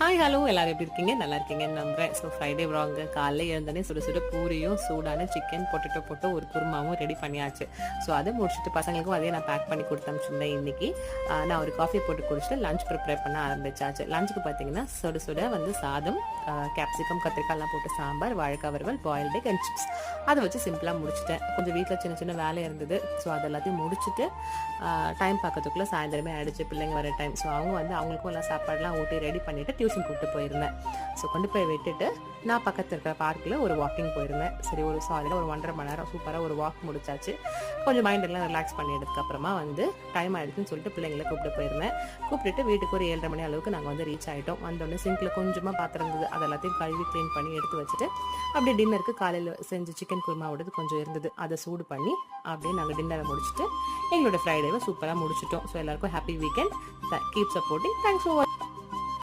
Hi hello எல்லாரும் எப்படி இருக்கீங்க? நல்லா இருக்கீங்கன்னு நம்புறேன். ஸோ ஃப்ரைடே vlog காலைல எழுந்தோடனே சுட சுட பூரியும் சூடான சிக்கன் பொட்டேட்டோ போட்டு ஒரு குருமாவும் ரெடி பண்ணியாச்சு. ஸோ அதை முடிச்சுட்டு பசங்களுக்கும் அதே நான் பேக் பண்ணி கொடுத்து அனுப்பிச்சிருந்தேன். இன்னைக்கு நான் ஒரு காஃபி போட்டு குடிச்சிட்டு லஞ்ச் ப்ரிப்பேர் பண்ண ஆரம்பிச்சாச்சு. லஞ்சுக்கு பார்த்தீங்கன்னா சுட சுட வந்து சாதம், கேப்சிகம் கத்திரிக்காய்லாம் போட்டு சாம்பார், வாழைக்காய் வறுவல், பாயில்டு எக் அண்ட் சிப்ஸ் அதை வச்சு சிம்பிளாக முடிச்சிட்டேன். கொஞ்சம் வீட்டில் சின்ன சின்ன வேலை இருந்தது. ஸோ அது எல்லாத்தையும் முடிச்சுட்டு டைம் பார்க்கறதுக்குள்ளே சாயந்தரமே ஆயிடுச்சு, பிள்ளைங்க வர டைம். ஸோ அவங்க வந்து அவங்களுக்கும் எல்லாம் சாப்பாடுலாம் ஊட்டி ரெடி பண்ணிவிட்டு டியூஷன் கூப்பிட்டு போயிருந்தேன். ஸோ கொண்டு போய் விட்டுட்டு நான் பக்கத்தில் இருக்கிற பார்க்கில் ஒரு வாக்கிங் போயிருந்தேன். சரி, ஒரு சாலிடாக ஒரு 1.5 மணி நேரம் சூப்பராக ஒரு வாக் முடிச்சாச்சு. கொஞ்சம் மைண்டெல்லாம் ரிலாக்ஸ் பண்ணிடுறதுக்கப்புறமா வந்து டைம் ஆகிடுச்சுன்னு சொல்லிட்டு பிள்ளைங்களை கூப்பிட்டு போயிருந்தேன். கூப்பிட்டுட்டு வீட்டுக்கு ஒரு 7:30 மணி அளவுக்கு நாங்கள் வந்து ரீச் ஆகிட்டோம். வந்தோடனே சிங்கில் கொஞ்சமாக பாத்திரம் இருந்தது, அது எல்லாத்தையும் கழுவி க்ளீன் பண்ணி எடுத்து வச்சுட்டு அப்படியே டின்னருக்கு காலையில் செஞ்சு சிக்கன் குருமாவோடது கொஞ்சம் இருந்தது, அதை சூடு பண்ணி அப்படியே நாங்கள் டின்னரை முடிச்சுட்டு எங்களோட ஃப்ரைடேவை சூப்பராக முடிச்சிட்டோம். ஸோ எல்லாருக்கும் happy weekend. Keep supporting. Thanks for